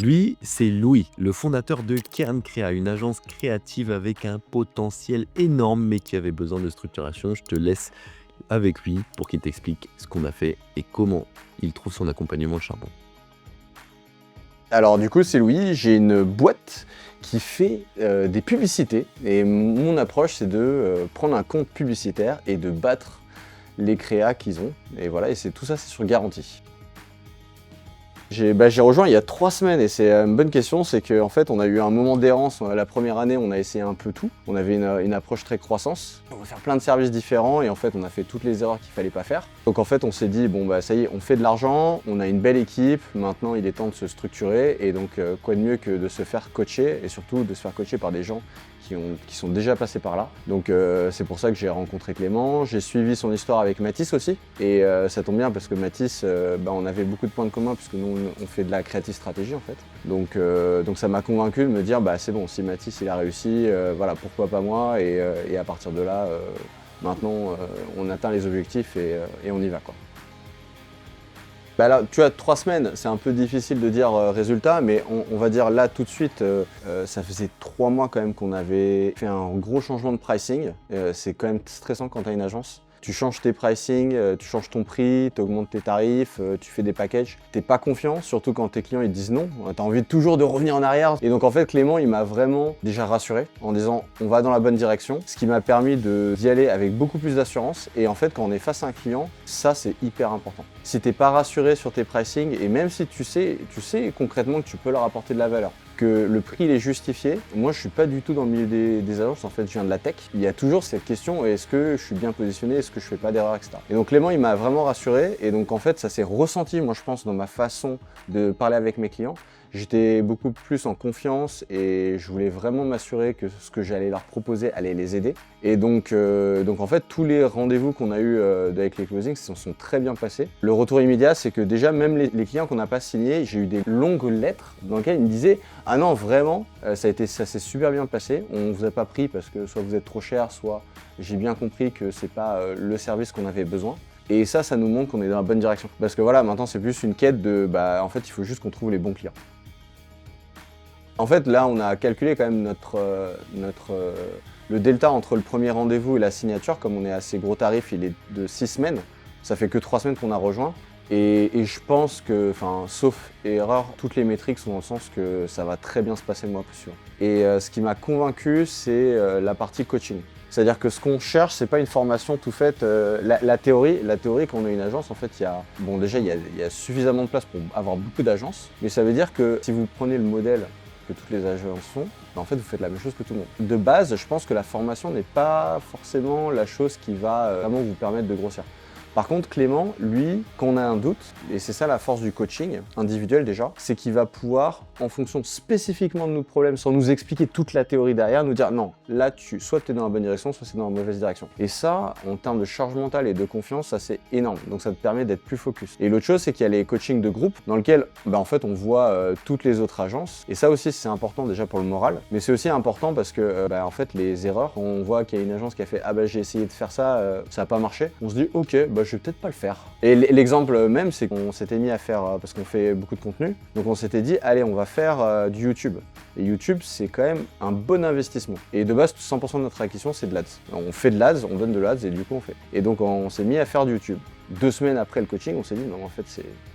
Lui, c'est Louis, le fondateur de Kern Créa, une agence créative avec un potentiel énorme, mais qui avait besoin de structuration. Je te laisse avec lui pour qu'il t'explique ce qu'on a fait et comment il trouve son accompagnement de charbon. Alors du coup, c'est Louis, j'ai une boîte qui fait des publicités et mon approche c'est de prendre un compte publicitaire et de battre les créas qu'ils ont. Et voilà, et tout ça c'est sur garantie. J'ai rejoint il y a 3 semaines et c'est une bonne question, c'est qu'en fait on a eu un moment d'errance. La première année on a essayé un peu tout, on avait une approche très croissance, on va faire plein de services différents et en fait on a fait toutes les erreurs qu'il fallait pas faire. Donc en fait on s'est dit bon bah ça y est, on fait de l'argent, on a une belle équipe, maintenant il est temps de se structurer et donc quoi de mieux que de se faire coacher et surtout de se faire coacher par des gens qui sont déjà passés par là. Donc c'est pour ça que j'ai rencontré Clément, j'ai suivi son histoire avec Mathis aussi et ça tombe bien parce que Mathis, on avait beaucoup de points de commun puisque nous on fait de la creative stratégie en fait. Donc ça m'a convaincu de me dire bah c'est bon, si Mathis il a réussi, voilà pourquoi pas moi et à partir de là, maintenant on atteint les objectifs et on y va quoi. Bah là, tu as 3 semaines, c'est un peu difficile de dire résultat, mais on va dire là tout de suite, ça faisait 3 mois quand même qu'on avait fait un gros changement de pricing. C'est quand même stressant quand tu as une agence. Tu changes tes pricing, tu changes ton prix, tu augmentes tes tarifs, tu fais des packages. T'es pas confiant, surtout quand tes clients ils te disent non. Tu as envie toujours de revenir en arrière. Et donc en fait, Clément, il m'a vraiment déjà rassuré en disant on va dans la bonne direction. Ce qui m'a permis d'y aller avec beaucoup plus d'assurance. Et en fait, quand on est face à un client, ça c'est hyper important. Si t'es pas rassuré sur tes pricing, et même si tu sais concrètement que tu peux leur apporter de la valeur, que le prix il est justifié. Moi, je suis pas du tout dans le milieu des agences, en fait, je viens de la tech. Il y a toujours cette question, est-ce que je suis bien positionné, est-ce que je fais pas d'erreur, etc. Et donc Clément, il m'a vraiment rassuré, et donc en fait, ça s'est ressenti, moi je pense, dans ma façon de parler avec mes clients. J'étais beaucoup plus en confiance et je voulais vraiment m'assurer que ce que j'allais leur proposer allait les aider. Et donc en fait, tous les rendez-vous qu'on a eu avec les closings se sont très bien passés. Le retour immédiat, c'est que déjà, même les clients qu'on n'a pas signés, j'ai eu des longues lettres dans lesquelles ils me disaient « Ah non, vraiment, ça s'est super bien passé. On ne vous a pas pris parce que soit vous êtes trop cher, soit j'ai bien compris que c'est pas le service qu'on avait besoin. » Et ça nous montre qu'on est dans la bonne direction. Parce que voilà, maintenant, c'est plus une quête de en fait, il faut juste qu'on trouve les bons clients. En fait, là, on a calculé quand même le delta entre le premier rendez-vous et la signature. Comme on est à assez gros tarif, il est de 6 semaines. Ça fait que 3 semaines qu'on a rejoint. Et je pense que, sauf erreur, toutes les métriques sont dans le sens que ça va très bien se passer le mois suivant. Et ce qui m'a convaincu, c'est la partie coaching. C'est-à-dire que ce qu'on cherche, c'est pas une formation tout faite. La théorie, quand on a une agence, en fait, déjà, il y a suffisamment de place pour avoir beaucoup d'agences. Mais ça veut dire que si vous prenez le modèle que toutes les agences font, en fait, vous faites la même chose que tout le monde. De base, je pense que la formation n'est pas forcément la chose qui va vraiment vous permettre de grossir. Par contre, Clément, lui, quand on a un doute, et c'est ça la force du coaching individuel déjà, c'est qu'il va pouvoir, en fonction spécifiquement de nos problèmes, sans nous expliquer toute la théorie derrière, nous dire non, là, soit tu es dans la bonne direction, soit c'est dans la mauvaise direction. Et ça, en termes de charge mentale et de confiance, ça c'est énorme. Donc ça te permet d'être plus focus. Et l'autre chose, c'est qu'il y a les coachings de groupe, dans lesquels, en fait, on voit toutes les autres agences. Et ça aussi, c'est important déjà pour le moral, mais c'est aussi important parce que, en fait, les erreurs, quand on voit qu'il y a une agence qui a fait ah j'ai essayé de faire ça, ça n'a pas marché, on se dit ok, je vais peut-être pas le faire. Et l'exemple même, c'est qu'on s'était mis à faire, parce qu'on fait beaucoup de contenu, donc on s'était dit, allez, on va faire du YouTube. Et YouTube, c'est quand même un bon investissement. Et de base, 100% de notre acquisition, c'est de l'ADS. On fait de l'ADS, on donne de l'ADS et du coup, on fait. Et donc, on s'est mis à faire du YouTube. 2 semaines après le coaching, on s'est dit, non, en fait,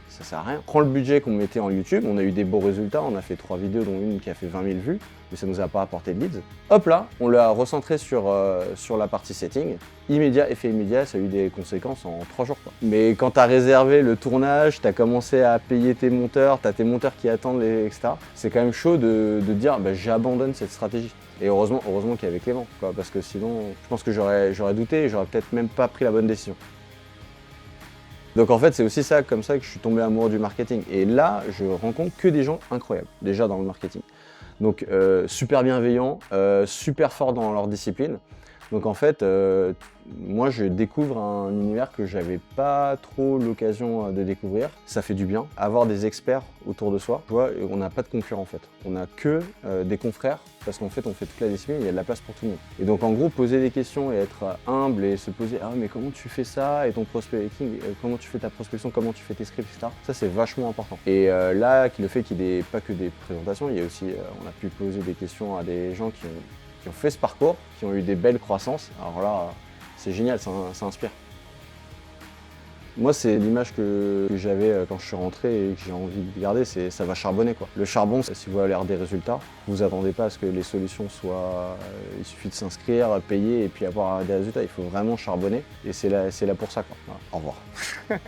ça sert à rien. Prends le budget qu'on mettait en YouTube, on a eu des beaux résultats, on a fait 3 vidéos, dont une qui a fait 20 000 vues, mais ça nous a pas apporté de leads. Hop là, on l'a recentré sur la partie setting. Effet immédiat, ça a eu des conséquences en 3 jours. Quoi. Mais quand tu as réservé le tournage, tu as commencé à payer tes monteurs, tu as tes monteurs qui attendent, etc. C'est quand même chaud de dire j'abandonne cette stratégie. Et heureusement qu'il y avait Clément, quoi, parce que sinon, je pense que j'aurais douté et j'aurais peut-être même pas pris la bonne décision. Donc en fait, c'est aussi comme ça que je suis tombé amoureux du marketing. Et là, je rencontre que des gens incroyables, déjà dans le marketing. Donc super bienveillants, super forts dans leur discipline. Donc en fait, moi je découvre un univers que j'avais pas trop l'occasion de découvrir. Ça fait du bien. Avoir des experts autour de soi, tu vois, on n'a pas de concurrents en fait. On n'a que des confrères parce qu'en fait on fait toute la discipline, il y a de la place pour tout le monde. Et donc en gros, poser des questions et être humble et se poser ah mais comment tu fais ça et ton prospecting, comment tu fais ta prospection, comment tu fais tes scripts, etc. Ça c'est vachement important. Et là, le fait qu'il n'y ait pas que des présentations, il y a aussi, on a pu poser des questions à des gens qui ont fait ce parcours, qui ont eu des belles croissances. Alors là, c'est génial, ça inspire. Moi, c'est l'image que j'avais quand je suis rentré et que j'ai envie de garder, c'est ça va charbonner quoi. Le charbon, si vous voulez avoir des résultats, vous attendez pas à ce que les solutions soient... il suffit de s'inscrire, payer et puis avoir des résultats. Il faut vraiment charbonner et c'est là pour ça quoi. Voilà. Au revoir.